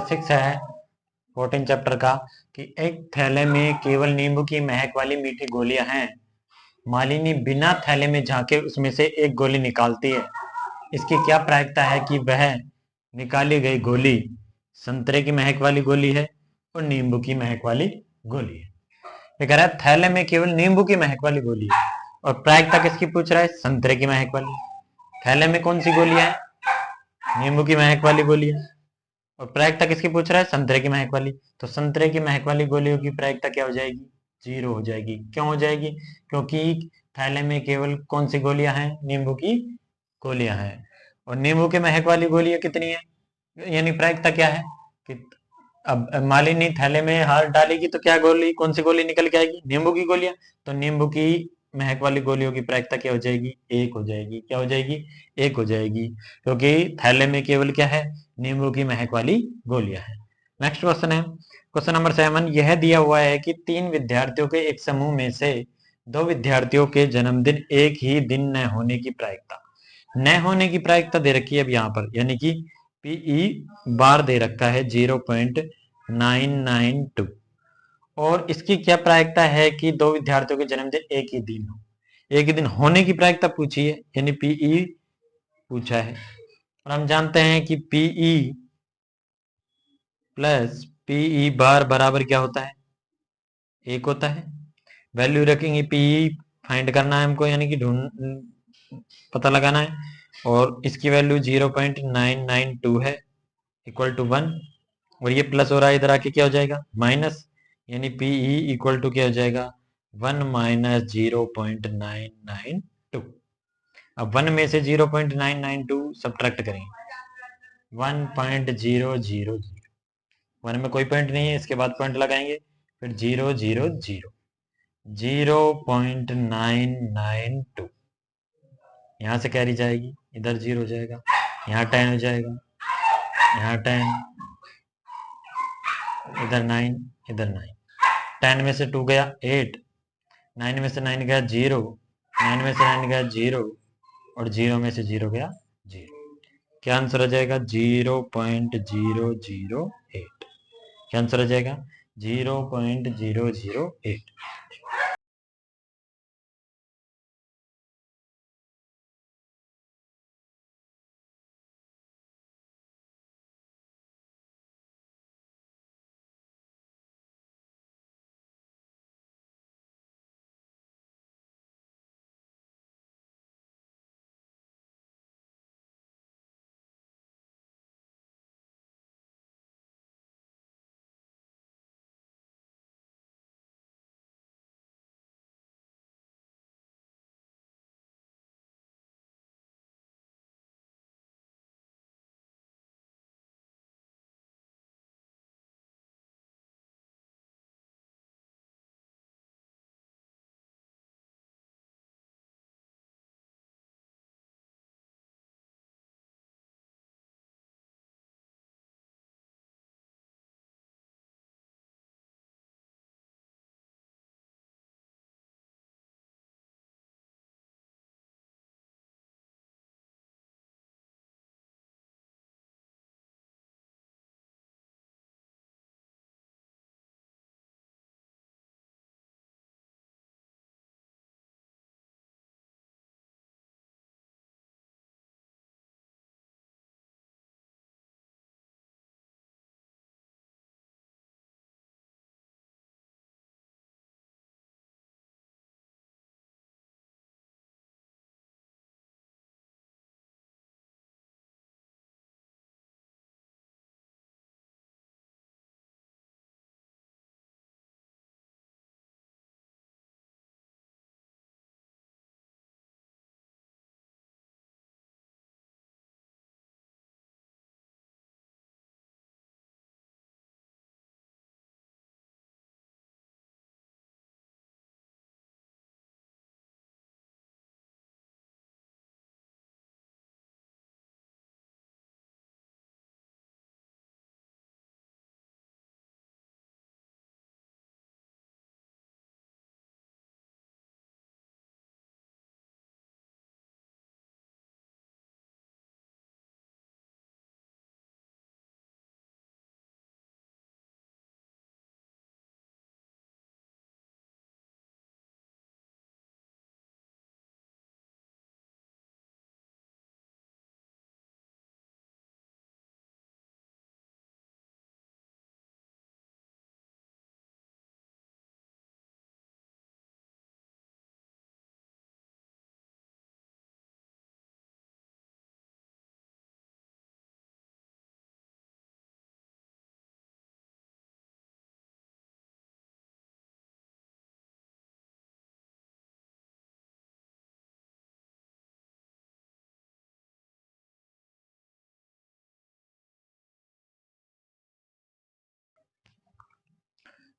6 है 14 चैप्टर का कि एक थैले में केवल नींबू की महक वाली मीठी गोलियां हैं। मालिनी बिना थैले में झांके उसमें से एक गोली निकालती है। इसकी क्या प्रायिकता है कि वह निकाली गई गोली संतरे की महक वाली गोली है और नींबू की महक वाली गोली है। ये कह रहा है थैले में केवल नींबू की महक वाली गोली है और प्रायिकता किसकी पूछ रहा है? संतरे की महक वाली। थैले में कौन सी गोलियां है? नींबू की महक वाली गोली है और प्रायिकता किसकी पूछ रहा है? संतरे की महक वाली। तो संतरे की महक वाली गोलियों की प्रायिकता क्या हो जाएगी? 0 हो जाएगी। क्यों हो जाएगी? क्योंकि थैले में केवल कौन सी गोलियां हैं? नींबू की गोलियां हैं। और नींबू की महक वाली गोलियां कितनी है? यानी प्रायिकता क्या है कि अब मालिनी थैले में हाथ डालेगी तो क्या गोली, कौन सी गोली निकल के आएगी? नींबू की गोलियां। तो नींबू की महक वाली गोलियों की प्रायिकता क्या हो जाएगी? 1 हो जाएगी। क्या हो जाएगी? 1 हो जाएगी, क्योंकि थैले में केवल क्या है? नींबू की महक वाली गोलियां हैं। नेक्स्ट क्वेश्चन है क्वेश्चन नंबर 7। यह दिया हुआ है कि 3 विद्यार्थियों के एक समूह में से 2 विद्यार्थियों के जन्मदिन एक ही दिन न होने की प्रायिकता। न होने की प्रायिकता दे रखी है अब यहाँ पर, यानी कि पीई बार दे रखा है 0.992 और इसकी क्या प्रायिकता है कि 2 विद्यार्थियों के जन्मदिन एक ही दिन हो। एक ही दिन होने की प्रायिकता पूछी है, यानी पीई पूछा है और हम जानते हैं कि पीई प्लस पीई बार बराबर क्या होता है? 1 होता है। वैल्यू रखेंगे, पीई फाइंड करना है हमको, यानी कि पता लगाना है और इसकी वैल्यू 0.992 है इक्वल टू 1 और ये प्लस हो रहा है इधर आके क्या हो जाएगा? माइनस, यानी पीई इक्वल टू क्या हो जाएगा? 1 माइनस 0.992। अब 1 में से 0.992 सब्ट्रैक्ट करेंगे 1.000। 1 में कोई पॉइंट नहीं है, इसके बाद पॉइंट लगाएंगे फिर 0.992। यहाँ से कैरी जाएगी, इधर 0 हो जाएगा, यहाँ 10 हो जाएगा, यहाँ 10, इधर 9, इधर 9। 10 में से 2 गया 8, 9 में से 9 गया 0, 9 में से 9 गया 0 और 0 में से 0 गया 0। क्या आंसर आ जाएगा? 0.008। क्या आंसर आ जाएगा? 0.008।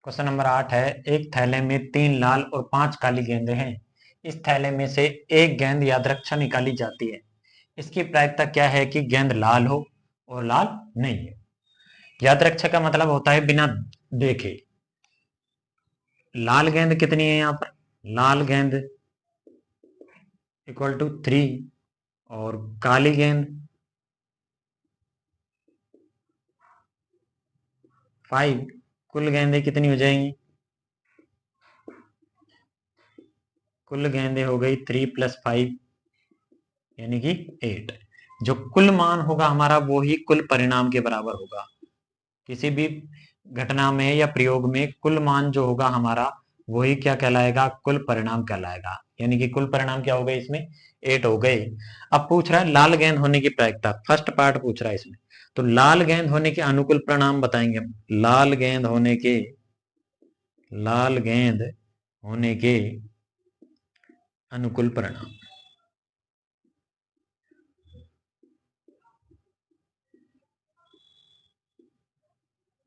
क्वेश्चन नंबर 8 है, एक थैले में 3 लाल और 5 काली गेंदें हैं। इस थैले में से एक गेंद यादृच्छा निकाली जाती है। इसकी प्रायिकता क्या है कि गेंद लाल हो और लाल नहीं है। यादृच्छा का मतलब होता है बिना देखे। लाल गेंद कितनी है यहाँ पर? लाल गेंद इक्वल टू 3 और काली गेंद 5। कुल गेंदें कितनी हो जाएंगी? कुल गेंदें हो गई 3 + 5 यानी कि 8। जो कुल मान होगा हमारा वो ही कुल परिणाम के बराबर होगा। किसी भी घटना में या प्रयोग में कुल मान जो होगा हमारा वही क्या कहलाएगा? कुल परिणाम कहलाएगा। यानी कि कुल परिणाम क्या हो गए इसमें? 8 हो गए। अब पूछ रहा है लाल गेंद होने की प्रायिकता, फर्स्ट पार्ट पूछ रहा है इसमें। तो लाल गेंद होने के अनुकूल परिणाम बताएंगे हम। लाल गेंद होने के अनुकूल परिणाम।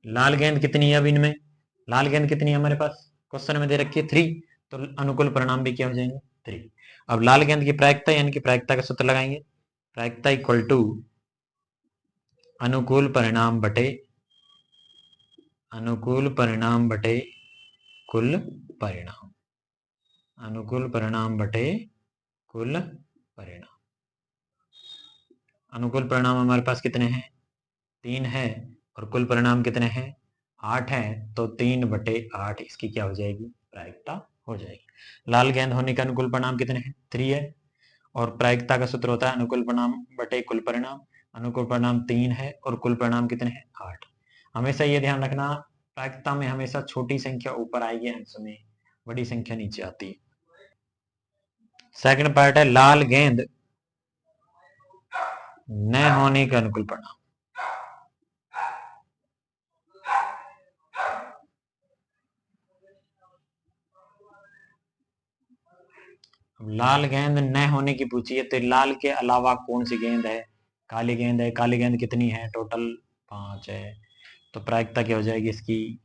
लाल गेंद कितनी है? अब इनमें लाल गेंद कितनी है हमारे पास? क्वेश्चन में दे रखी है 3, तो अनुकूल परिणाम भी क्या हो जाएंगे? 3। अब लाल गेंद की प्रायिकता यानी कि प्रायिकता का सूत्र लगाएंगे। प्रायिकता इक्वल टू अनुकूल परिणाम बटे कुल परिणाम। अनुकूल परिणाम बटे कुल परिणाम। अनुकूल परिणाम हमारे पास कितने हैं? 3 है। और कुल परिणाम कितने हैं? 8 है। तो 3/8 इसकी क्या हो जाएगी? प्रायिकता हो जाएगी। लाल गेंद होने के अनुकूल परिणाम कितने हैं? 3 है। और प्रायिकता का सूत्र होता है अनुकूल परिणाम बटे कुल परिणाम। अनुकूल परिणाम 3 है और कुल परिणाम कितने हैं? 8। हमेशा ये ध्यान रखना, प्रायिकता में हमेशा छोटी संख्या ऊपर आएगी, अंश में बड़ी संख्या नीचे आती है। सेकंड पार्ट है लाल गेंद न होने के अनुकूल परिणाम। लाल गेंद न होने की पूछी है, तो लाल के अलावा कौन सी गेंद है? काली गेंद है। काली गेंद कितनी है? टोटल 5 है। तो प्रायिकता क्या हो जाएगी इसकी?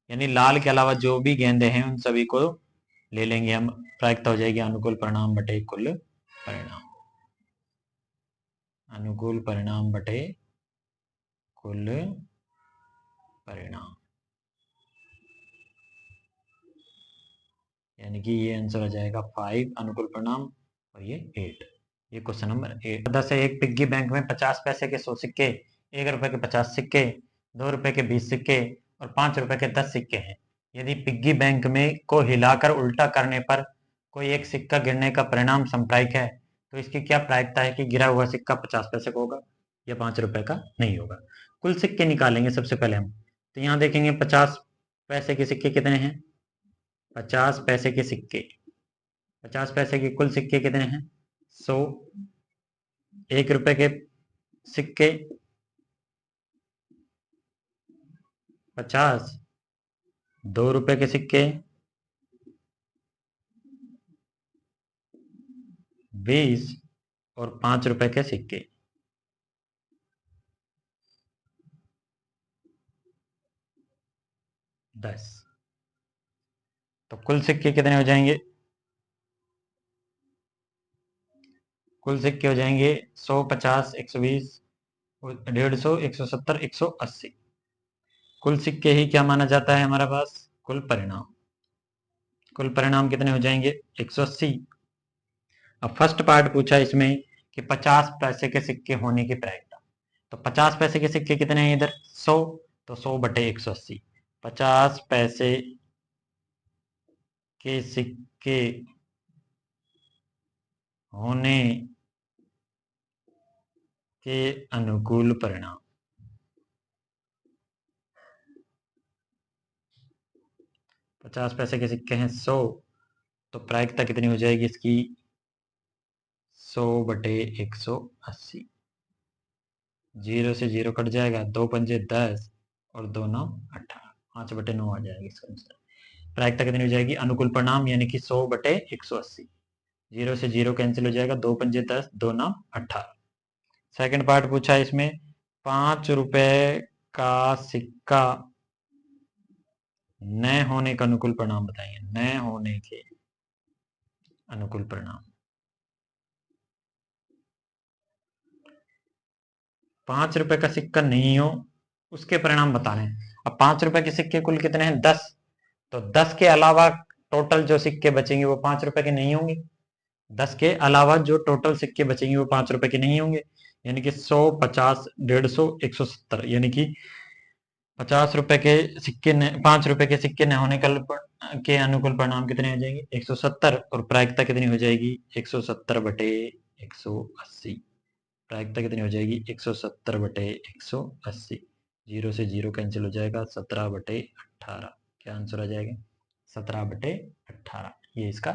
यानी लाल के अलावा जो भी गेंदें हैं उन सभी को ले लेंगे हम। प्रायिकता हो जाएगी अनुकूल परिणाम बटे कुल परिणाम। अनुकूल परिणाम बटे कुल परिणाम, यानी कि ये आंसर हो जाएगा 5 अनुकूल परिणाम और ये 8। ये क्वेश्चन नंबर 8। 10 है, एक पिग्गी बैंक में 50 पैसे के 100 सिक्के, 1 रुपए के 50 सिक्के, 2 रुपए के 20 सिक्के और 5 रुपए के 10 सिक्के हैं। यदि पिग्गी बैंक में को हिलाकर उल्टा करने पर कोई एक सिक्का गिरने का परिणाम संप्रायिक है, तो इसकी क्या प्रायिकता है कि गिरा हुआ सिक्का 50 पैसे का होगा या 5 रुपए का नहीं होगा? कुल सिक्के निकालेंगे सबसे पहले हम। तो यहाँ देखेंगे 50 पैसे के सिक्के कितने हैं? 50 पैसे के सिक्के, 50 पैसे के कुल सिक्के कितने हैं? 100। 1 रुपए के सिक्के 50, 2 रुपए के सिक्के 20 और 5 रुपए के सिक्के 10। तो कुल सिक्के कितने हो जाएंगे? कुल सिक्के हो जाएंगे 100, 50, 120, 150, 170, 180। कुल सिक्के ही क्या माना जाता है हमारे पास? कुल परिणाम। कुल परिणाम कितने हो जाएंगे? 180। अब फर्स्ट पार्ट पूछा इसमें कि 50 पैसे के सिक्के होने की प्रायिकता। तो 50 पैसे के सिक्के कितने हैं इधर? 100। तो 100/180। 50 पैसे के सिक्के होने के अनुकूल परिणाम। 50 पैसे के सिक्के हैं 100, तो प्रायिकता कितनी हो जाएगी इसकी? 100/180। 0 से 0 कट जाएगा, 2 पंजे 10 और 2 9 18, 5/9 आ जाएगी इसका आंसर। प्रायिकता कितनी हो जाएगी? अनुकूल परिणाम यानी कि 100/180। 0 से 0 कैंसिल हो जाएगा, 2 पंजे 10, 2 9 18। सेकंड पार्ट पूछा है इसमें 5 रुपए का सिक्का न होने का अनुकूल परिणाम बताएंगे, न होने के अनुकूल परिणाम। 5 रुपए का सिक्का नहीं हो उसके परिणाम बताने हैं। अब 5 रुपए के सिक्के कुल कितने हैं? 10। तो 10 के अलावा टोटल जो सिक्के बचेंगे वो 5 रुपए के नहीं होंगे। 10 के अलावा जो टोटल सिक्के बचेंगे वो 5 रुपए के नहीं होंगे। यानी कि 100, 50, 150, 170, यानी कि 50 रुपए के सिक्के ने 5 रुपए के सिक्के न होने के अनुकूल परिणाम कितने हो जाएंगे? 170। और प्रायिकता कितनी हो जाएगी? 170/180। प्रायिकता कितनी हो जाएगी? 170/180। 0 से 0 कैंसिल हो जाएगा, 17/18। क्या आंसर आ जाएगा? 17/18। ये इसका